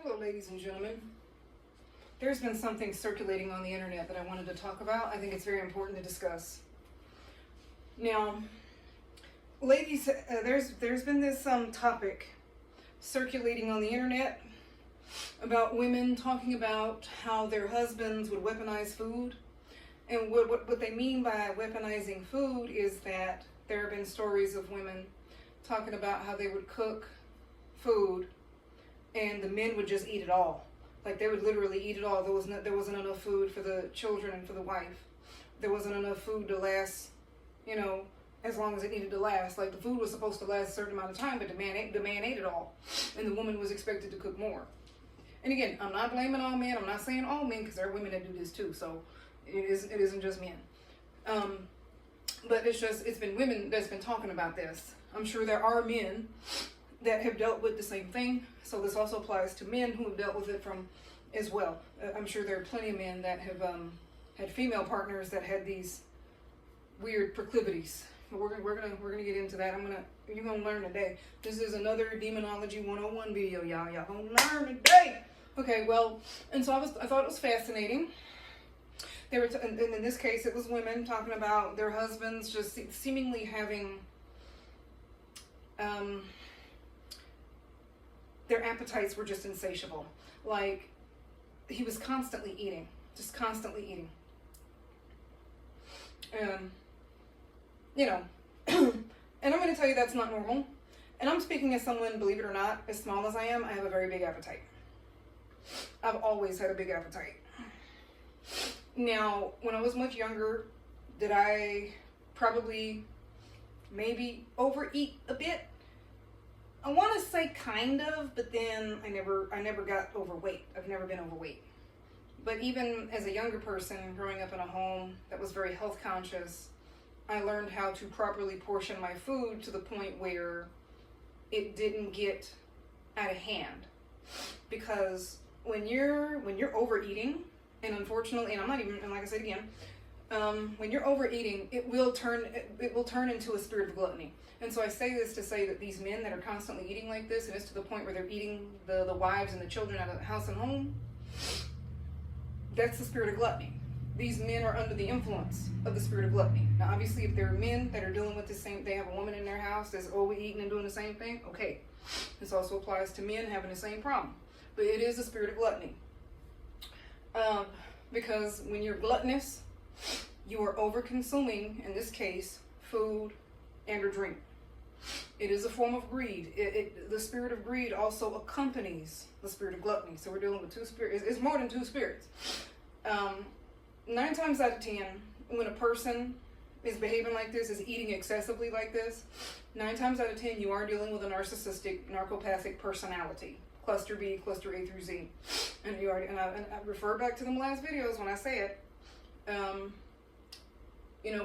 Hello, ladies and gentlemen. There's been something circulating on the internet that I wanted to talk about. I think it's very important to discuss. Now, ladies, there's been this topic circulating on the internet about women talking about how their husbands would weaponize food. And what they mean by weaponizing food is that there have been stories of women talking about how they would cook food and the men would just eat it all. Like they would literally eat it all. There wasn't enough food for the children and for the wife. There wasn't enough food to last, as long as it needed to last. Like the food was supposed to last a certain amount of time, but the man ate it all. And the woman was expected to cook more. And again, I'm not blaming all men. I'm not saying all men, because there are women that do this too. So it isn't just men. But it's been women that's been talking about this. I'm sure there are men that have dealt with the same thing. So this also applies to men who have dealt with it as well. I'm sure there are plenty of men that have had female partners that had these weird proclivities. But we're gonna get into that. You're gonna learn today. This is another Demonology 101 video, y'all. Y'all gonna learn today. Okay, well, and so I thought it was fascinating. They were, and in this case, it was women talking about their husbands just seemingly having their appetites were just insatiable. Like, he was constantly eating. Just constantly eating. And I'm going to tell you that's not normal. And I'm speaking as someone, believe it or not, as small as I am, I have a very big appetite. I've always had a big appetite. Now, when I was much younger, did I probably maybe overeat a bit? I want to say kind of, but then I never got overweight. I've never been overweight. But even as a younger person, growing up in a home that was very health conscious, I learned how to properly portion my food to the point where it didn't get out of hand. Because when you're overeating, and unfortunately, and I'm not even, and like I said again, when you're overeating, it will turn into a spirit of gluttony. And so I say this to say that these men that are constantly eating like this, and it's to the point where they're eating the wives and the children out of the house and home, that's the spirit of gluttony. These men are under the influence of the spirit of gluttony. Now, obviously, if there are men that are dealing with the same, they have a woman in their house that's overeating and doing the same thing, okay. This also applies to men having the same problem. But it is the spirit of gluttony. Because when you're gluttonous, you are over-consuming, in this case, food and or drink. It is a form of greed. The spirit of greed also accompanies the spirit of gluttony. So we're dealing with two spirits. It's more than two spirits. 9 times out of 10, when a person is behaving like this, is eating excessively like this, 9 times out of 10, you are dealing with a narcissistic, narcopathic personality. Cluster B, cluster A through Z. And I refer back to them last videos when I say it.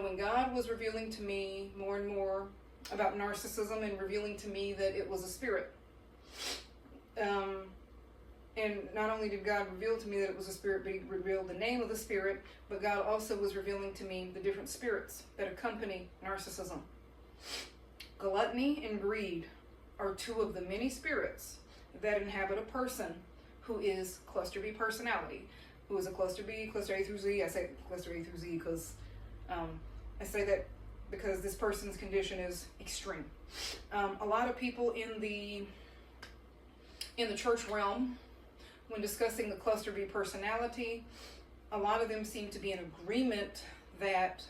When God was revealing to me more and more about narcissism and revealing to me that it was a spirit. And not only did God reveal to me that it was a spirit, but he revealed the name of the spirit, but God also was revealing to me the different spirits that accompany narcissism. Gluttony and greed are 2 of the many spirits that inhabit a person who is cluster B personality, who is a cluster B, cluster A through Z. I say cluster A through Z because I say that because this person's condition is extreme. A lot of people in the church realm, when discussing the cluster B personality, a lot of them seem to be in agreement that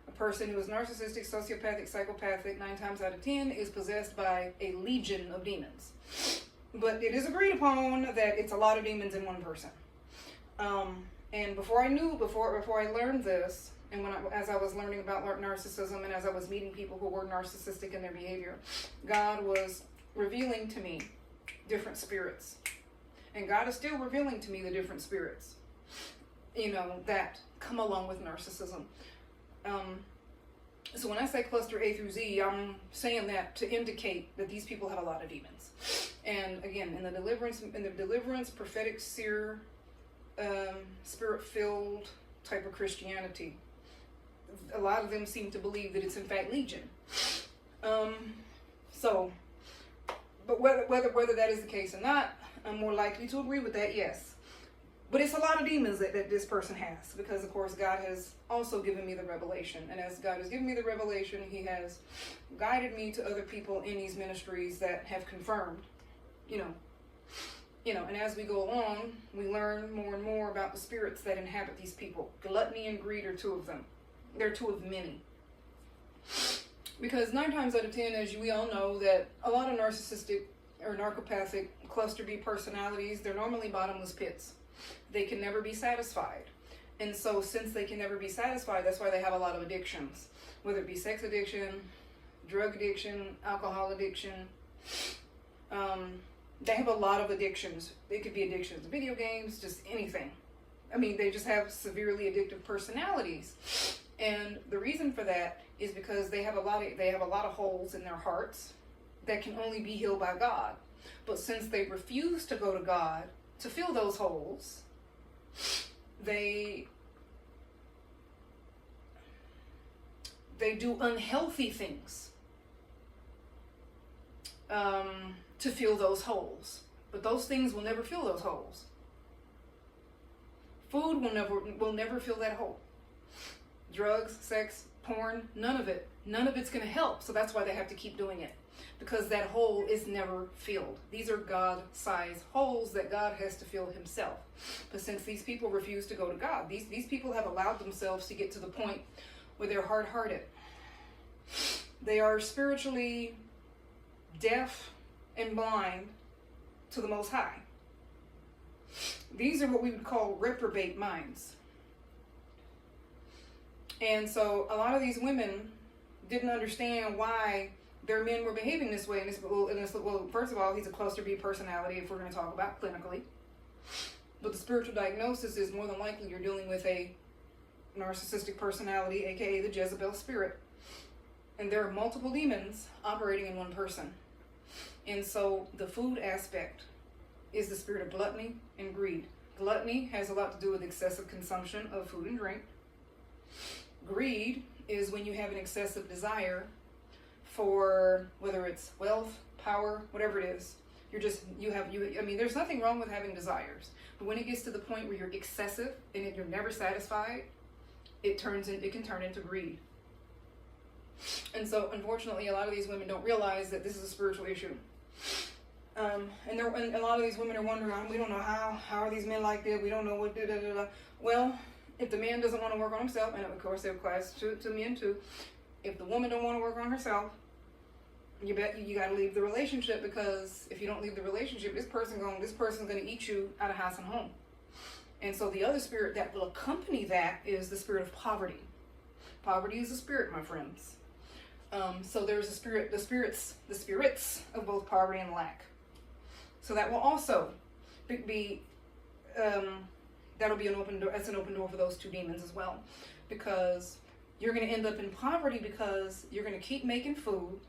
a person who is narcissistic, sociopathic, psychopathic, 9 times out of 10 is possessed by a legion of demons. But it is agreed upon that it's a lot of demons in one person. And before I learned this, and as I was learning about narcissism, and as I was meeting people who were narcissistic in their behavior, God was revealing to me different spirits. And God is still revealing to me the different spirits, that come along with narcissism. So when I say cluster A through Z, I'm saying that to indicate that these people have a lot of demons. And again, in the deliverance, prophetic, seer, spirit-filled type of Christianity, a lot of them seem to believe that it's in fact legion. But whether that is the case or not, I'm more likely to agree with that, yes. But it's a lot of demons that this person has, because of course God has also given me the revelation. And as God has given me the revelation, he has guided me to other people in these ministries that have confirmed, and as we go along, we learn more and more about the spirits that inhabit these people. Gluttony and greed are two of them. They're two of many. Because 9 times out of 10, as we all know, that a lot of narcissistic or narcopathic cluster B personalities, they're normally bottomless pits. They can never be satisfied. And so since they can never be satisfied, that's why they have a lot of addictions, whether it be sex addiction, drug addiction, alcohol addiction. They have a lot of addictions. It could be addictions to video games, just anything. I mean, they just have severely addictive personalities. And the reason for that is because they have a lot of holes in their hearts that can only be healed by God. But since they refuse to go to God to fill those holes, they do unhealthy things to fill those holes. But those things will never fill those holes. Food will never fill that hole. Drugs, sex, porn, none of it. None of it's going to help. So that's why they have to keep doing it. Because that hole is never filled. These are God-sized holes that God has to fill himself. But since these people refuse to go to God, these people have allowed themselves to get to the point where they're hard-hearted. They are spiritually deaf and blind to the Most High. These are what we would call reprobate minds. And so a lot of these women didn't understand why their men were behaving this way. Well, first of all, he's a cluster B personality, if we're going to talk about clinically. But the spiritual diagnosis is more than likely you're dealing with a narcissistic personality, aka the Jezebel spirit. And there are multiple demons operating in one person. And so the food aspect is the spirit of gluttony and greed. Gluttony has a lot to do with excessive consumption of food and drink. Greed is when you have an excessive desire for whether it's wealth, power, whatever it is. There's nothing wrong with having desires. But when it gets to the point where you're excessive and you're never satisfied, it can turn into greed. And so, unfortunately, a lot of these women don't realize that this is a spiritual issue. And a lot of these women are wondering, we don't know how are these men like that? We don't know what. Well, if the man doesn't want to work on himself, and of course it applies to men too. If the woman don't want to work on herself, you got to leave the relationship, because if you don't leave the relationship, this person's going to eat you out of house and home. And so the other spirit that will accompany that is the spirit of poverty. Poverty is a spirit, my friends. So there's the spirits of both poverty and lack. So that will also be that'll be an open door. That's an open door for those two demons as well, because you're going to end up in poverty because you're going to keep making food.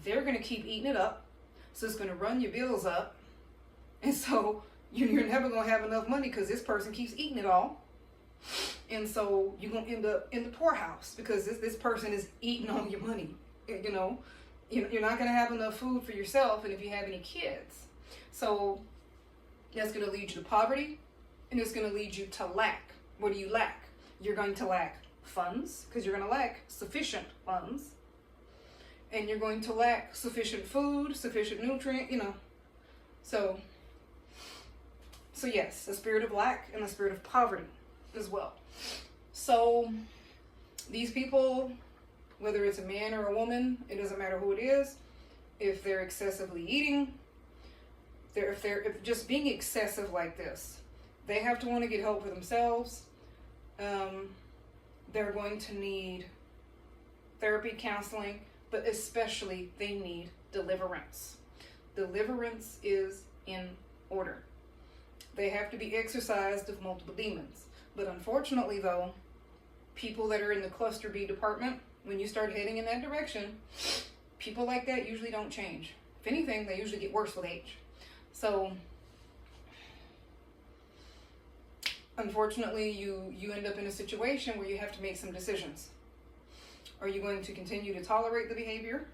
They're going to keep eating it up. So it's going to run your bills up. And so you're never going to have enough money because this person keeps eating it all. And so you're going to end up in the poorhouse because this person is eating all your money. You're not going to have enough food for yourself, and if you have any kids. So that's going to lead you to poverty, and it's going to lead you to lack. What do you lack? You're going to lack funds, because you're going to lack sufficient funds. And you're going to lack sufficient food, sufficient nutrient, So yes, the spirit of lack and the spirit of poverty as well. So these people, whether it's a man or a woman, it doesn't matter who it is, if they're excessively eating, if just being excessive like this, they have to want to get help for themselves. They're going to need therapy, counseling, but especially they need deliverance. Deliverance is in order. They have to be exorcised of multiple demons. But unfortunately, though, people that are in the cluster B department, when you start heading in that direction, people like that usually don't change. If anything, they usually get worse with age. So, unfortunately, you end up in a situation where you have to make some decisions. Are you going to continue to tolerate the behavior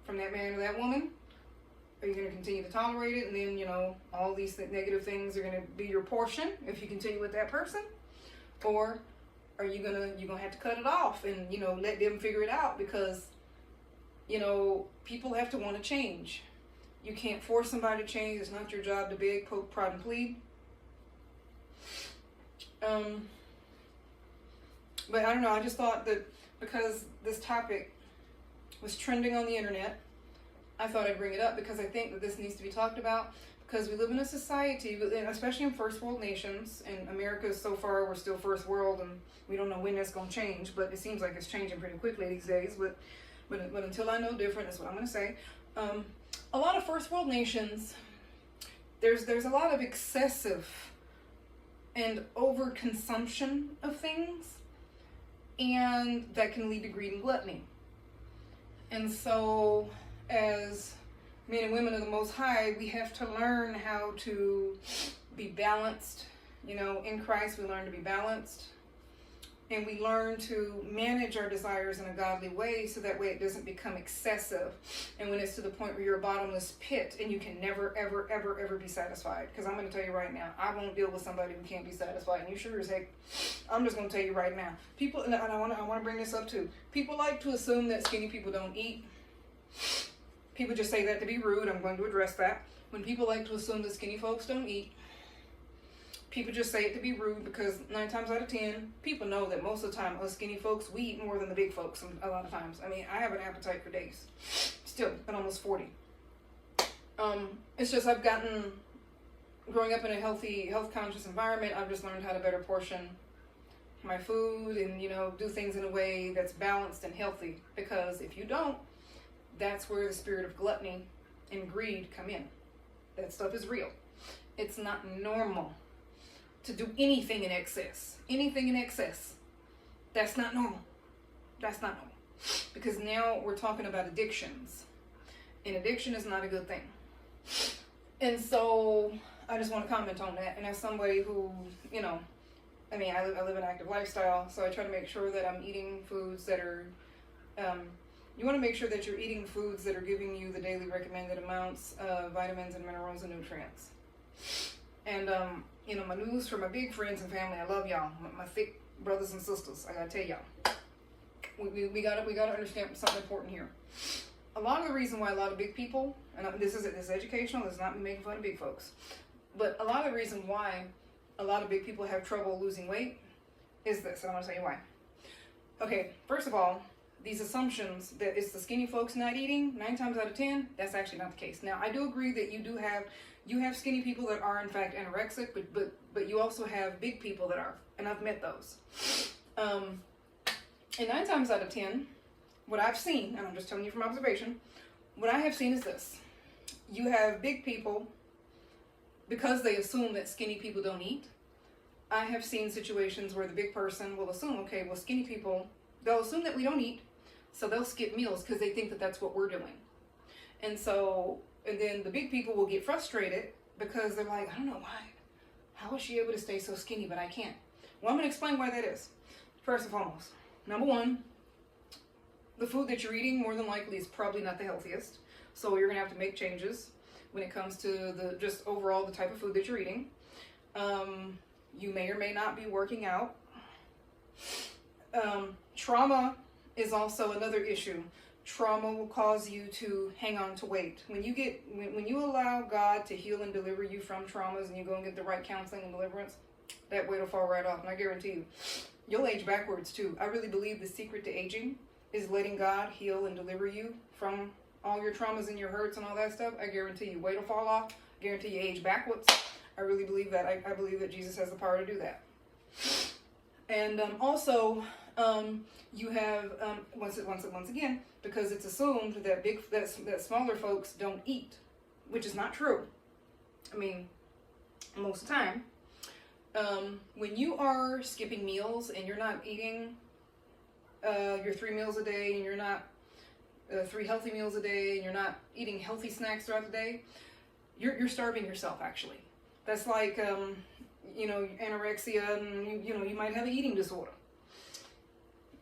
from that man or that woman? Are you going to continue to tolerate it, and then, you know, all these negative things are going to be your portion if you continue with that person? Or are you going to have to cut it off and, you know, let them figure it out? Because, you know, people have to want to change. You can't force somebody to change. It's not your job to beg, poke, prod, and plead. But I don't know, I just thought that because this topic was trending on the internet, I thought I'd bring it up because I think that this needs to be talked about, because we live in a society, especially in first world nations, and America so far, we're still first world, and we don't know when that's going to change, but it seems like it's changing pretty quickly these days, but until I know different, that's what I'm going to say. A lot of first world nations, there's a lot of excessive and overconsumption of things, and that can lead to greed and gluttony. And so, as men and women of the Most High, we have to learn how to be balanced. You know, in Christ, we learn to be balanced. And we learn to manage our desires in a godly way, so that way it doesn't become excessive. And when it's to the point where you're a bottomless pit and you can never, ever, ever, ever be satisfied. Because I'm going to tell you right now, I won't deal with somebody who can't be satisfied. And you sure as heck, I'm just going to tell you right now. People, and I want to bring this up too. People like to assume that skinny people don't eat. People just say that to be rude. I'm going to address that. When people like to assume that skinny folks don't eat, people just say it to be rude, because 9 times out of 10, people know that most of the time, us skinny folks, we eat more than the big folks a lot of times. I mean, I have an appetite for days. Still, at almost 40. It's just I've gotten, growing up in a health-conscious environment, I've just learned how to better portion my food and, you know, do things in a way that's balanced and healthy. Because if you don't, that's where the spirit of gluttony and greed come in. That stuff is real. It's not normal to do anything in excess. Anything in excess. That's not normal. That's not normal. Because now we're talking about addictions. And addiction is not a good thing. And so I just want to comment on that. And as somebody who, you know, I mean, I live an active lifestyle, so I try to make sure that I'm eating foods that are, you want to make sure that you're eating foods that are giving you the daily recommended amounts of vitamins and minerals and nutrients. And, you know, my news for my big friends and family, I love y'all, my thick brothers and sisters, I gotta tell y'all, we gotta understand something important here. A lot of the reason why a lot of big people, and this is educational, this is not me making fun of big folks, but a lot of the reason why a lot of big people have trouble losing weight is this, and I'm gonna tell you why. Okay, first of all, these assumptions that it's the skinny folks not eating, 9 times out of 10, that's actually not the case. Now, I do agree that you have skinny people that are in fact anorexic, but you also have big people that are, and I've met those. And 9 times out of 10, what I've seen, and I'm just telling you from observation, what I have seen is this. You have big people, because they assume that skinny people don't eat. I have seen situations where the big person will assume, okay, well, skinny people, they'll assume that we don't eat, so they'll skip meals because they think that that's what we're doing. And so, and then the big people will get frustrated because they're like, I don't know why. How is she able to stay so skinny, but I can't? Well, I'm going to explain why that is. First and foremost, number one, the food that you're eating more than likely is probably not the healthiest. So you're going to have to make changes when it comes to the just overall the type of food that you're eating. You may or may not be working out. Trauma is also another issue. Trauma will cause you to hang on to weight. When you allow God to heal and deliver you from traumas, and you go and get the right counseling and deliverance, that weight will fall right off. And I guarantee you, you'll age backwards too. I really believe the secret to aging is letting God heal and deliver you from all your traumas and your hurts and all that stuff. I guarantee you, weight will fall off. I guarantee you age backwards. I really believe that. I believe that Jesus has the power to do that. And also, you have once again, because it's assumed that smaller folks don't eat, which is not true. I mean, most of the time, when you are skipping meals and you're not eating your 3 meals a day, and you're not 3 healthy meals a day, and you're not eating healthy snacks throughout the day, you're starving yourself. Actually, that's like anorexia, and you might have an eating disorder.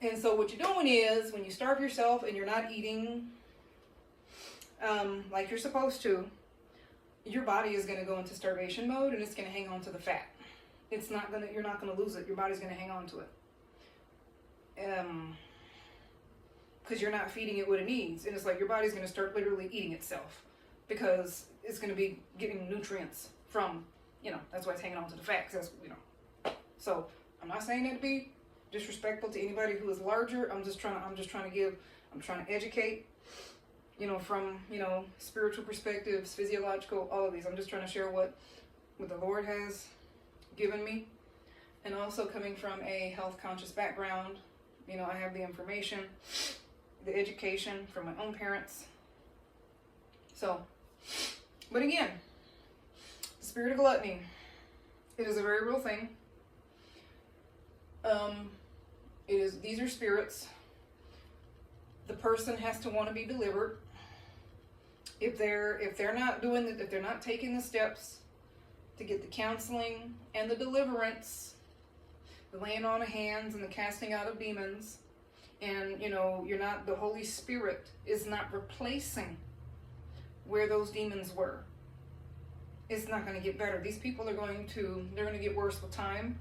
And so what you're doing is, when you starve yourself and you're not eating like you're supposed to, your body is going to go into starvation mode and it's going to hang on to the fat. You're not going to lose it. Your body's going to hang on to it. Because you're not feeding it what it needs. And it's like your body's going to start literally eating itself because it's going to be getting nutrients from, that's why it's hanging on to the fat. Cause that's, So I'm not saying that to be disrespectful to anybody who is larger. I'm trying to educate, from, spiritual perspectives, physiological, all of these. I'm just trying to share what the Lord has given me. And also coming from a health conscious background, I have the information, the education from my own parents. So, but again, the spirit of gluttony, it is a very real thing. These are spirits. The person has to want to be delivered. If they're not taking the steps to get the counseling and the deliverance, the laying on of hands and the casting out of demons, and the Holy Spirit is not replacing where those demons were, it's not going to get better. These people they're going to get worse with time.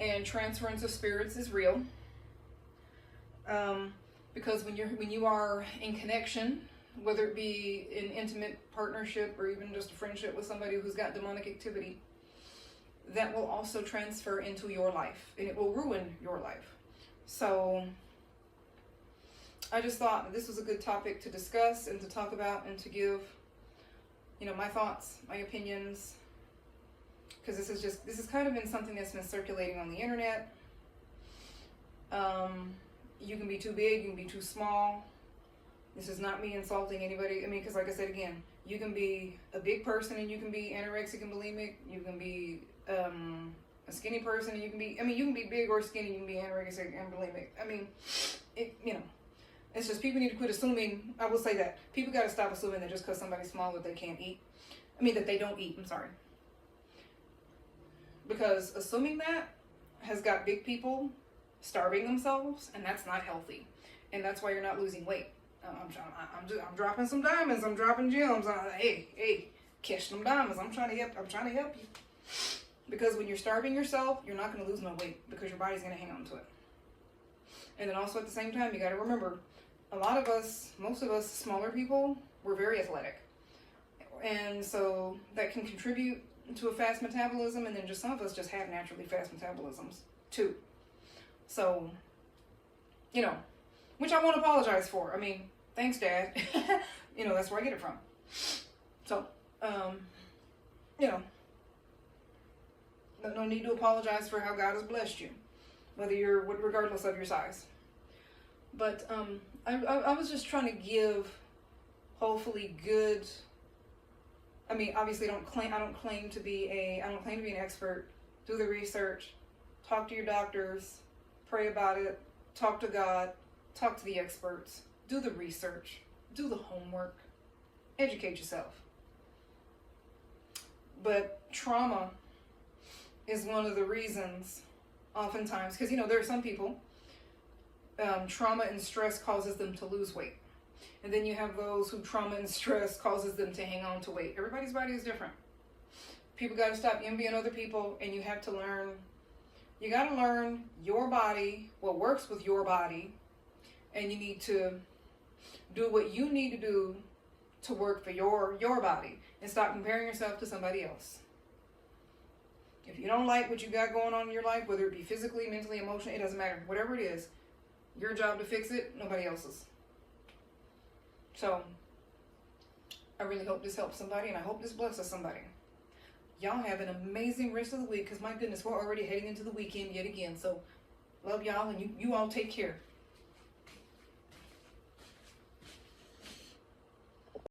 And transference of spirits is real. Because when you are in connection, whether it be in intimate partnership or even just a friendship with somebody who's got demonic activity, that will also transfer into your life and it will ruin your life. So I just thought this was a good topic to discuss and to talk about and to give, my thoughts, my opinions, because this has kind of been something that's been circulating on the internet. You can be too big, you can be too small. This is not me insulting anybody. Because like I said again, you can be a big person and you can be anorexic and bulimic. You can be a skinny person and you can be big or skinny, you can be anorexic and bulimic. It's just people need to quit assuming. I will say that people got to stop assuming that just because somebody's small that they can't eat. That they don't eat. I'm sorry. Because assuming that has got big people starving themselves, and that's not healthy. And that's why you're not losing weight. I'm dropping some diamonds. I'm dropping gems. Hey, catch them diamonds. I'm trying to help you. Because when you're starving yourself, you're not going to lose no weight because your body's going to hang on to it. And then also at the same time, you got to remember, most of us smaller people, we're very athletic. And so that can contribute to a fast metabolism, and then just some of us just have naturally fast metabolisms too. So, which I won't apologize for. Thanks, Dad. That's where I get it from. So, no need to apologize for how God has blessed you, regardless of your size. But I was just trying to give, hopefully, good. Obviously, I don't claim to be an expert. Do the research, talk to your doctors, pray about it, talk to God, talk to the experts, do the research, do the homework, educate yourself. But trauma is one of the reasons, oftentimes, because there are some people, trauma and stress causes them to lose weight. And then you have those who trauma and stress causes them to hang on to weight. Everybody's body is different. People got to stop envying other people, and you got to learn your body, what works with your body, and you need to do what you need to do to work for your body, and stop comparing yourself to somebody else. If you don't like what you got going on in your life, whether it be physically, mentally, emotionally, it doesn't matter. Whatever it is, your job to fix it, nobody else's. So, I really hope this helps somebody, and I hope this blesses somebody. Y'all have an amazing rest of the week, because my goodness, we're already heading into the weekend yet again. So, love y'all, and you all take care.